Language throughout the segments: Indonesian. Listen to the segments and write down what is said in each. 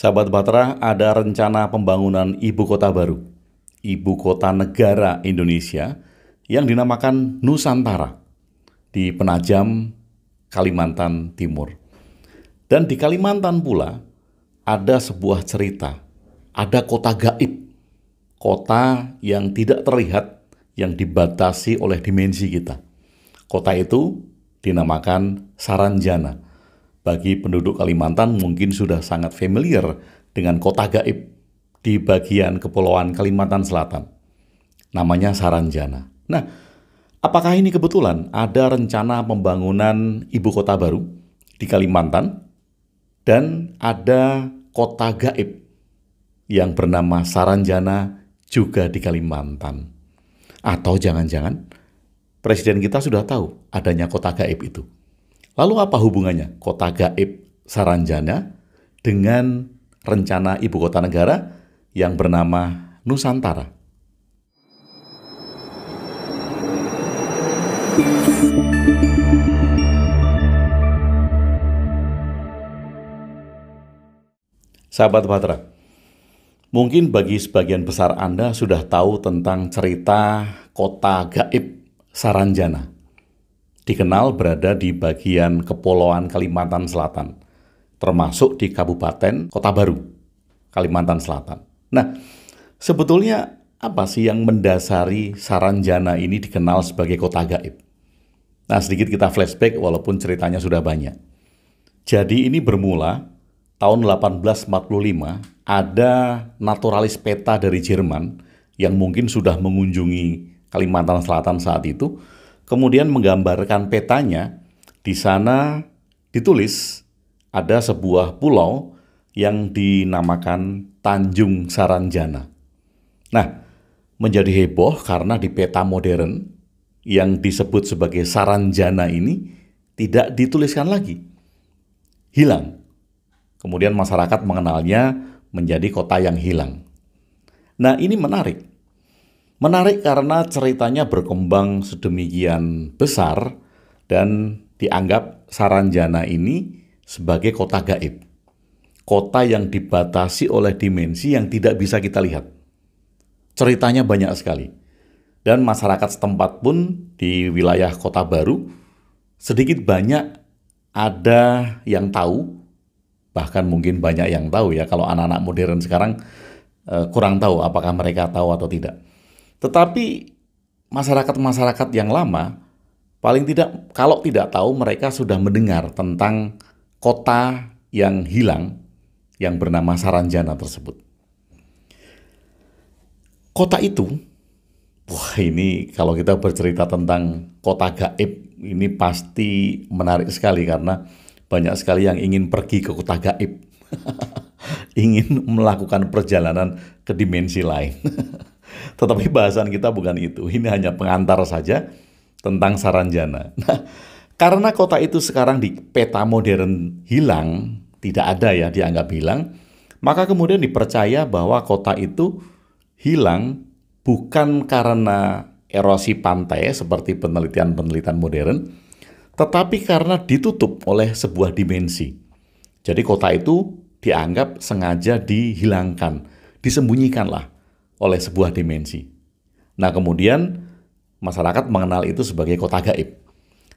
Sahabat Batra, ada rencana pembangunan ibu kota baru, ibu kota negara Indonesia yang dinamakan Nusantara di Penajam, Kalimantan Timur. Dan di Kalimantan pula ada sebuah cerita, ada kota gaib, kota yang tidak terlihat, yang dibatasi oleh dimensi kita. Kota itu dinamakan Saranjana. Bagi penduduk Kalimantan mungkin sudah sangat familiar dengan kota gaib di bagian kepulauan Kalimantan Selatan. Namanya Saranjana. Nah, apakah ini kebetulan ada rencana pembangunan ibu kota baru di Kalimantan dan ada kota gaib yang bernama Saranjana juga di Kalimantan? Atau jangan-jangan Presiden kita sudah tahu adanya kota gaib itu. Lalu apa hubungannya kota gaib Saranjana dengan rencana ibu kota negara yang bernama Nusantara? Sahabat Batra, mungkin bagi sebagian besar Anda sudah tahu tentang cerita kota gaib Saranjana. Dikenal berada di bagian kepulauan Kalimantan Selatan, termasuk di Kabupaten Kota Baru, Kalimantan Selatan. Nah, sebetulnya apa sih yang mendasari Saranjana ini dikenal sebagai kota gaib? Nah, sedikit kita flashback walaupun ceritanya sudah banyak. Jadi ini bermula tahun 1845, ada naturalis peta dari Jerman yang mungkin sudah mengunjungi Kalimantan Selatan saat itu, kemudian menggambarkan petanya. Di sana ditulis ada sebuah pulau yang dinamakan Tanjung Saranjana. Nah, menjadi heboh karena di peta modern yang disebut sebagai Saranjana ini tidak dituliskan lagi. Hilang. Kemudian masyarakat mengenalnya menjadi kota yang hilang. Nah, ini menarik. Menarik karena ceritanya berkembang sedemikian besar dan dianggap Saranjana ini sebagai kota gaib. Kota yang dibatasi oleh dimensi yang tidak bisa kita lihat. Ceritanya banyak sekali. Dan masyarakat setempat pun di wilayah Kota Baru sedikit banyak ada yang tahu, bahkan mungkin banyak yang tahu ya, kalau anak-anak modern sekarang kurang tahu apakah mereka tahu atau tidak. Tetapi masyarakat-masyarakat yang lama, paling tidak kalau tidak tahu mereka sudah mendengar tentang kota yang hilang yang bernama Saranjana tersebut. Kota itu, wah ini kalau kita bercerita tentang kota gaib, ini pasti menarik sekali karena banyak sekali yang ingin pergi ke kota gaib. Ingin melakukan perjalanan ke dimensi lain. Tetapi bahasan kita bukan itu. Ini hanya pengantar saja tentang Saranjana. Nah, karena kota itu sekarang di peta modern hilang, tidak ada ya, dianggap hilang, maka kemudian dipercaya bahwa kota itu hilang bukan karena erosi pantai seperti penelitian-penelitian modern, tetapi karena ditutup oleh sebuah dimensi. Jadi kota itu dianggap sengaja dihilangkan, disembunyikanlah oleh sebuah dimensi. Nah, kemudian masyarakat mengenal itu sebagai kota gaib.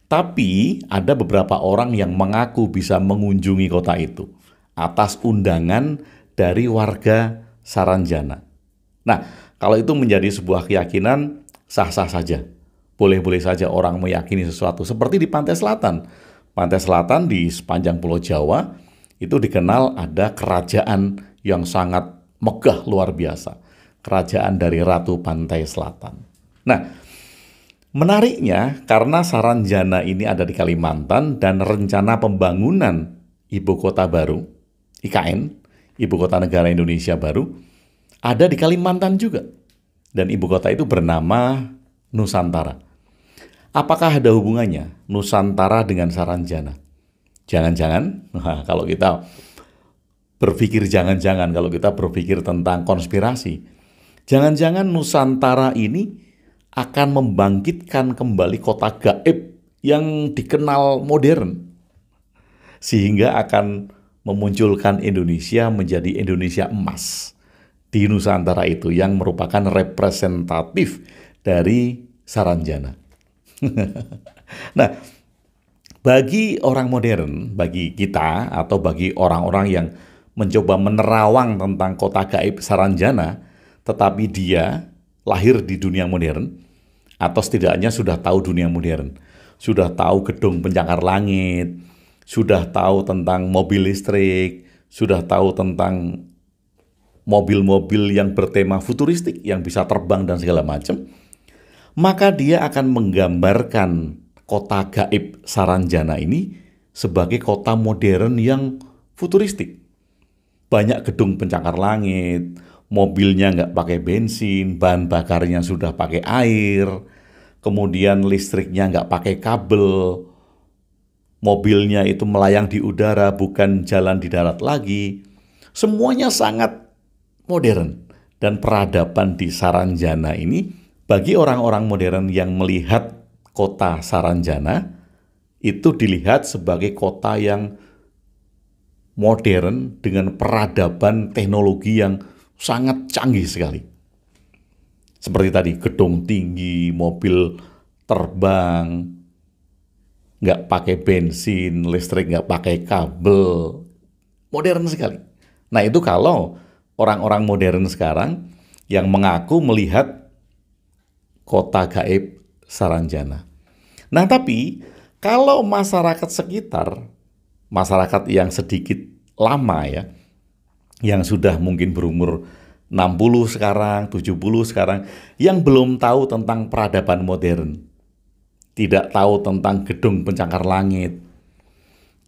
Tapi ada beberapa orang yang mengaku bisa mengunjungi kota itu atas undangan dari warga Saranjana. Nah, kalau itu menjadi sebuah keyakinan, sah-sah saja. Boleh-boleh saja orang meyakini sesuatu. Seperti di Pantai Selatan. Pantai Selatan di sepanjang Pulau Jawa itu dikenal ada kerajaan yang sangat megah luar biasa. Kerajaan dari Ratu Pantai Selatan. Nah, menariknya karena Saranjana ini ada di Kalimantan dan rencana pembangunan ibu kota baru, IKN, ibu kota negara Indonesia baru, ada di Kalimantan juga. Dan ibu kota itu bernama Nusantara. Apakah ada hubungannya Nusantara dengan Saranjana? Jangan-jangan, kalau kita berpikir jangan-jangan, kalau kita berpikir tentang konspirasi, jangan-jangan Nusantara ini akan membangkitkan kembali kota gaib yang dikenal modern. Sehingga akan memunculkan Indonesia menjadi Indonesia emas di Nusantara itu yang merupakan representatif dari Saranjana. Nah, bagi orang modern, bagi kita atau bagi orang-orang yang mencoba menerawang tentang kota gaib Saranjana, tetapi dia lahir di dunia modern, atau setidaknya sudah tahu dunia modern, sudah tahu gedung pencakar langit, sudah tahu tentang mobil listrik, sudah tahu tentang mobil-mobil yang bertema futuristik, yang bisa terbang dan segala macam, maka dia akan menggambarkan kota gaib Saranjana ini sebagai kota modern yang futuristik. Banyak gedung pencakar langit, mobilnya nggak pakai bensin, bahan bakarnya sudah pakai air, kemudian listriknya nggak pakai kabel, mobilnya itu melayang di udara, bukan jalan di darat lagi. Semuanya sangat modern. Dan peradaban di Saranjana ini, bagi orang-orang modern yang melihat kota Saranjana, itu dilihat sebagai kota yang modern dengan peradaban teknologi yang sangat canggih sekali. Seperti tadi, gedung tinggi, mobil terbang, nggak pakai bensin, listrik nggak pakai kabel, modern sekali. Nah itu kalau orang-orang modern sekarang yang mengaku melihat kota gaib Saranjana. Nah tapi kalau masyarakat sekitar, masyarakat yang sedikit lama ya, yang sudah mungkin berumur 60 sekarang, 70 sekarang, yang belum tahu tentang peradaban modern, tidak tahu tentang gedung pencakar langit,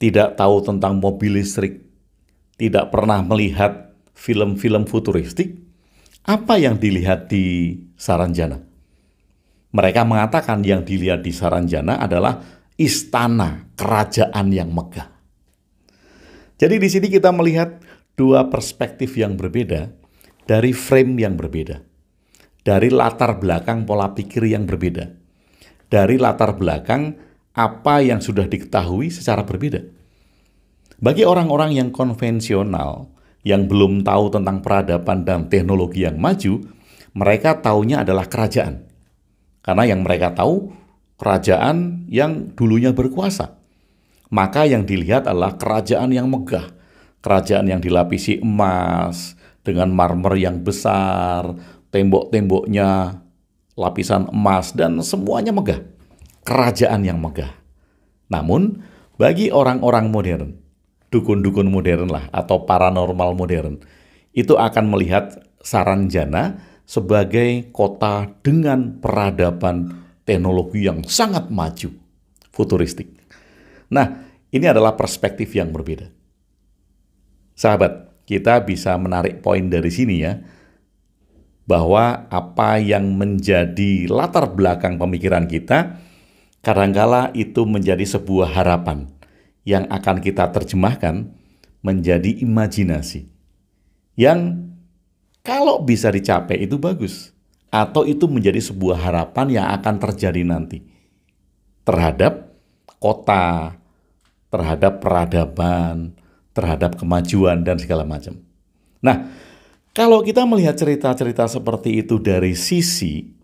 tidak tahu tentang mobil listrik, tidak pernah melihat film-film futuristik, apa yang dilihat di Saranjana? Mereka mengatakan yang dilihat di Saranjana adalah istana kerajaan yang megah. Jadi di sini kita melihat dua perspektif yang berbeda dari frame yang berbeda, dari latar belakang pola pikir yang berbeda, dari latar belakang apa yang sudah diketahui secara berbeda. Bagi orang-orang yang konvensional, yang belum tahu tentang peradaban dan teknologi yang maju, mereka taunya adalah kerajaan. Karena yang mereka tahu, kerajaan yang dulunya berkuasa. Maka yang dilihat adalah kerajaan yang megah, kerajaan yang dilapisi emas, dengan marmer yang besar, tembok-temboknya lapisan emas, dan semuanya megah. Kerajaan yang megah. Namun, bagi orang-orang modern, dukun-dukun modern lah, atau paranormal modern, itu akan melihat Saranjana sebagai kota dengan peradaban teknologi yang sangat maju, futuristik. Nah, ini adalah perspektif yang berbeda. Sahabat, kita bisa menarik poin dari sini ya, bahwa apa yang menjadi latar belakang pemikiran kita, kadangkala itu menjadi sebuah harapan yang akan kita terjemahkan menjadi imajinasi. Yang kalau bisa dicapai itu bagus. Atau itu menjadi sebuah harapan yang akan terjadi nanti. Terhadap kota, terhadap peradaban, terhadap kemajuan dan segala macam. Nah, kalau kita melihat cerita-cerita seperti itu dari sisi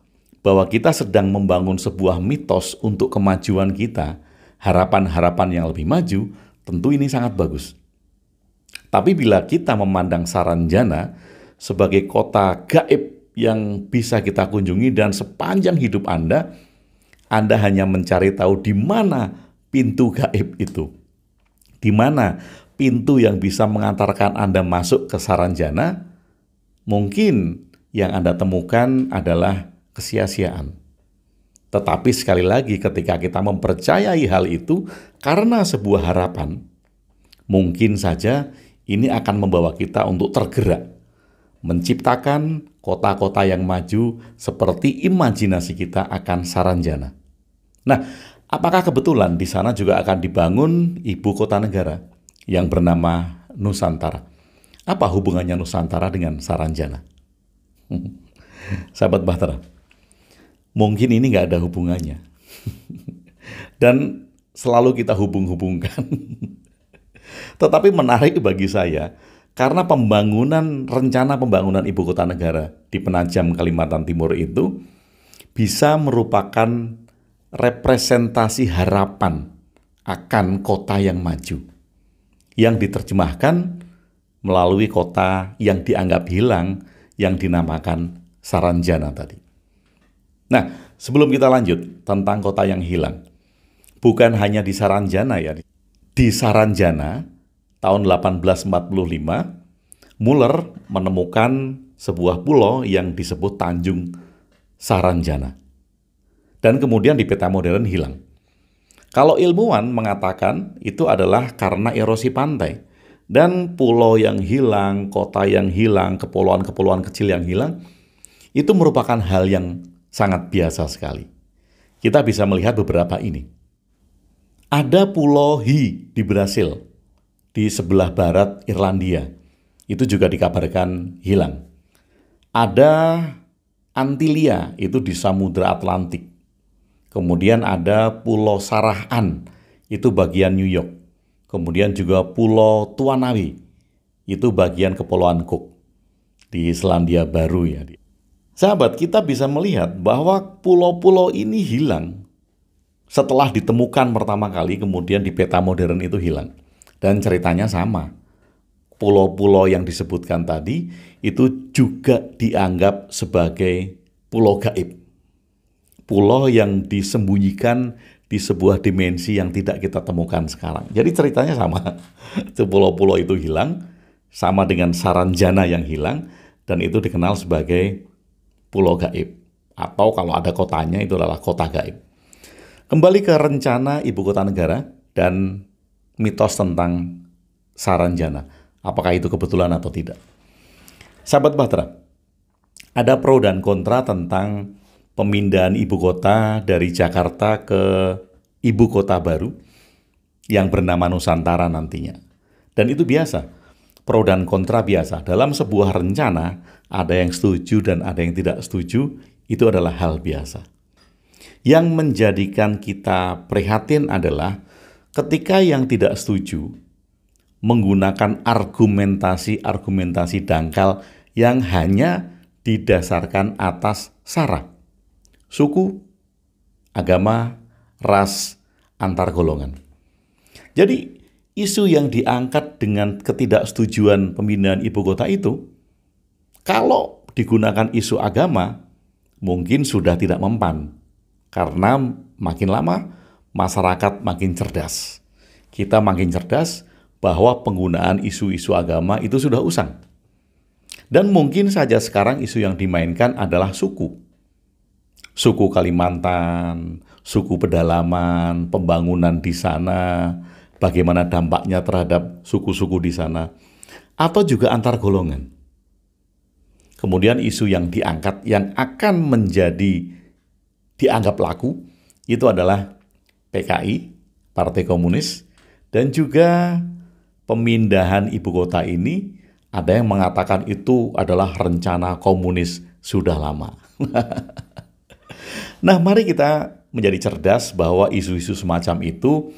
bahwa kita sedang membangun sebuah mitos untuk kemajuan kita, harapan-harapan yang lebih maju, tentu ini sangat bagus. Tapi bila kita memandang Saranjana sebagai kota gaib yang bisa kita kunjungi dan sepanjang hidup Anda hanya mencari tahu di mana pintu gaib itu. Di mana pintu yang bisa mengantarkan Anda masuk ke Saranjana, mungkin yang Anda temukan adalah kesia-siaan. Tetapi sekali lagi ketika kita mempercayai hal itu karena sebuah harapan, mungkin saja ini akan membawa kita untuk tergerak, menciptakan kota-kota yang maju seperti imajinasi kita akan Saranjana. Nah, apakah kebetulan di sana juga akan dibangun ibu kota negara yang bernama Nusantara? Apa hubungannya Nusantara dengan Saranjana? Sahabat Bahtera, mungkin ini nggak ada hubungannya. Dan selalu kita hubung-hubungkan. Tetapi menarik bagi saya, karena rencana pembangunan ibu kota negara di Penajam, Kalimantan Timur itu bisa merupakan representasi harapan akan kota yang maju, yang diterjemahkan melalui kota yang dianggap hilang, yang dinamakan Saranjana tadi. Nah, sebelum kita lanjut tentang kota yang hilang, bukan hanya di Saranjana ya. Di Saranjana, tahun 1845, Muller menemukan sebuah pulau yang disebut Tanjung Saranjana. Dan kemudian di peta modern hilang. Kalau ilmuwan mengatakan itu adalah karena erosi pantai. Dan pulau yang hilang, kota yang hilang, kepulauan-kepulauan kecil yang hilang, itu merupakan hal yang sangat biasa sekali. Kita bisa melihat beberapa ini. Ada Pulau Hi di Brasil, di sebelah barat Irlandia. Itu juga dikabarkan hilang. Ada Antilia, itu di Samudra Atlantik. Kemudian ada Pulau Sarahan, itu bagian New York. Kemudian juga Pulau Tuanawi, itu bagian Kepulauan Cook di Selandia Baru ya. Sahabat, kita bisa melihat bahwa pulau-pulau ini hilang setelah ditemukan pertama kali, kemudian di peta modern itu hilang. Dan ceritanya sama. Pulau-pulau yang disebutkan tadi itu juga dianggap sebagai pulau gaib. Pulau yang disembunyikan di sebuah dimensi yang tidak kita temukan sekarang. Jadi ceritanya sama. Pulau-pulau itu hilang, sama dengan Saranjana yang hilang, dan itu dikenal sebagai pulau gaib. Atau kalau ada kotanya, itu adalah kota gaib. Kembali ke rencana ibu kota negara dan mitos tentang Saranjana. Apakah itu kebetulan atau tidak? Sahabat Bahtera, ada pro dan kontra tentang pemindahan ibu kota dari Jakarta ke ibu kota baru yang bernama Nusantara nantinya. Dan itu biasa, pro dan kontra biasa. Dalam sebuah rencana, ada yang setuju dan ada yang tidak setuju, itu adalah hal biasa. Yang menjadikan kita prihatin adalah ketika yang tidak setuju menggunakan argumentasi-argumentasi dangkal yang hanya didasarkan atas sara, suku, agama, ras, antar golongan. Jadi isu yang diangkat dengan ketidaksetujuan pemindahan ibu kota itu, kalau digunakan isu agama, mungkin sudah tidak mempan. Karena makin lama, masyarakat makin cerdas. Kita makin cerdas bahwa penggunaan isu-isu agama itu sudah usang. Dan mungkin saja sekarang isu yang dimainkan adalah suku. Suku Kalimantan, suku pedalaman, pembangunan di sana, bagaimana dampaknya terhadap suku-suku di sana, atau juga antar golongan. Kemudian isu yang diangkat yang akan dianggap laku itu adalah PKI, Partai Komunis, dan juga pemindahan ibu kota ini ada yang mengatakan itu adalah rencana komunis sudah lama. Nah, mari kita menjadi cerdas bahwa isu-isu semacam itu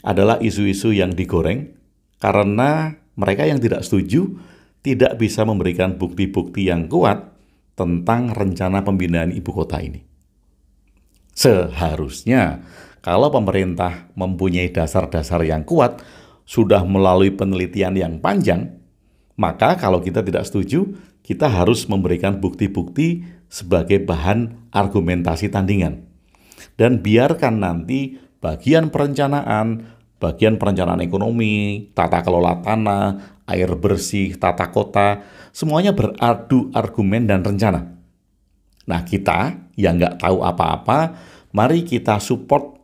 adalah isu-isu yang digoreng karena mereka yang tidak setuju tidak bisa memberikan bukti-bukti yang kuat tentang rencana pemindahan ibu kota ini. Seharusnya kalau pemerintah mempunyai dasar-dasar yang kuat, sudah melalui penelitian yang panjang, maka kalau kita tidak setuju, kita harus memberikan bukti-bukti sebagai bahan argumentasi tandingan. Dan biarkan nanti bagian perencanaan ekonomi, tata kelola tanah, air bersih, tata kota, semuanya beradu argumen dan rencana. Nah, kita yang nggak tahu apa-apa, mari kita support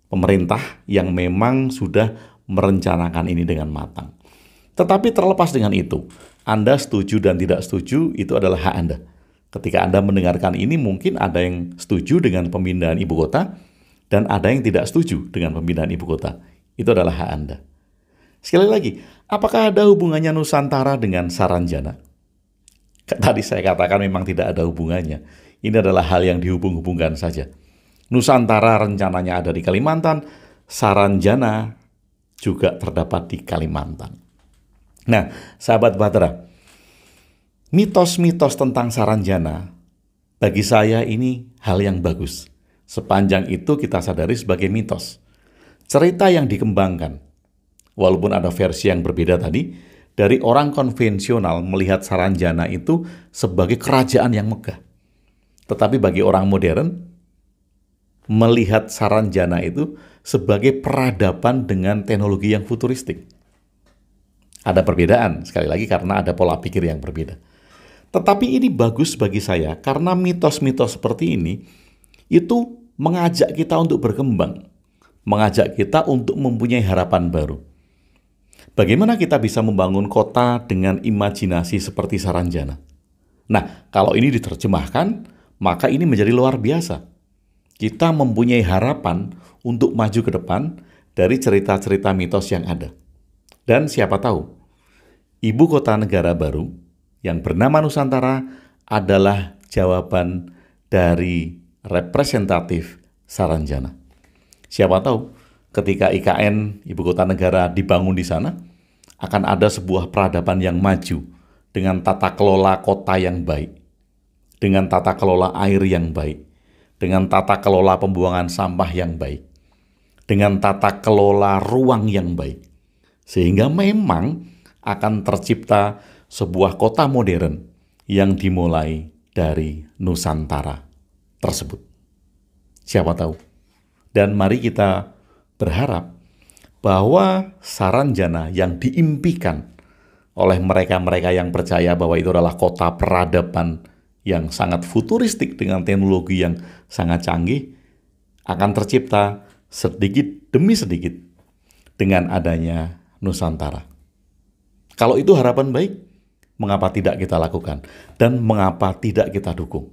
pemerintah yang memang sudah merencanakan ini dengan matang. Tetapi terlepas dengan itu, Anda setuju dan tidak setuju, itu adalah hak Anda. Ketika Anda mendengarkan ini, mungkin ada yang setuju dengan pemindahan ibu kota, dan ada yang tidak setuju dengan pemindahan ibu kota. Itu adalah hak Anda. Sekali lagi, apakah ada hubungannya Nusantara dengan Saranjana? Tadi saya katakan memang tidak ada hubungannya. Ini adalah hal yang dihubung-hubungkan saja. Nusantara rencananya ada di Kalimantan, Saranjana juga terdapat di Kalimantan. Nah, sahabat Bahtera, mitos-mitos tentang Saranjana bagi saya ini hal yang bagus. Sepanjang itu kita sadari sebagai mitos. Cerita yang dikembangkan. Walaupun ada versi yang berbeda tadi, dari orang konvensional melihat Saranjana itu sebagai kerajaan yang megah. Tetapi bagi orang modern, melihat Saranjana itu sebagai peradaban dengan teknologi yang futuristik. Ada perbedaan, sekali lagi karena ada pola pikir yang berbeda. Tetapi ini bagus bagi saya karena mitos-mitos seperti ini itu mengajak kita untuk berkembang, mengajak kita untuk mempunyai harapan baru. Bagaimana kita bisa membangun kota dengan imajinasi seperti Saranjana? Nah, kalau ini diterjemahkan, maka ini menjadi luar biasa. Kita mempunyai harapan untuk maju ke depan dari cerita-cerita mitos yang ada. Dan siapa tahu, ibu kota negara baru yang bernama Nusantara adalah jawaban dari representatif Saranjana. Siapa tahu, ketika IKN, ibu kota negara, dibangun di sana, akan ada sebuah peradaban yang maju dengan tata kelola kota yang baik, dengan tata kelola air yang baik, dengan tata kelola pembuangan sampah yang baik, dengan tata kelola ruang yang baik. Sehingga memang akan tercipta sebuah kota modern yang dimulai dari Nusantara tersebut. Siapa tahu. Dan mari kita berharap bahwa Saranjana yang diimpikan oleh mereka-mereka yang percaya bahwa itu adalah kota peradaban yang sangat futuristik dengan teknologi yang sangat canggih akan tercipta sedikit demi sedikit dengan adanya Nusantara. Kalau itu harapan baik, mengapa tidak kita lakukan? Dan mengapa tidak kita dukung?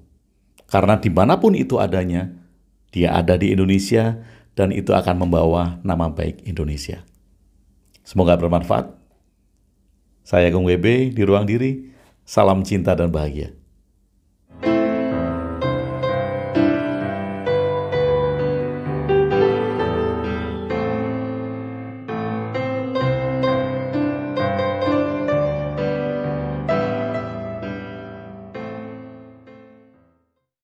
Karena dimanapun itu adanya, dia ada di Indonesia dan itu akan membawa nama baik Indonesia. Semoga bermanfaat. Saya Agung WB di Ruang Diri. Salam cinta dan bahagia.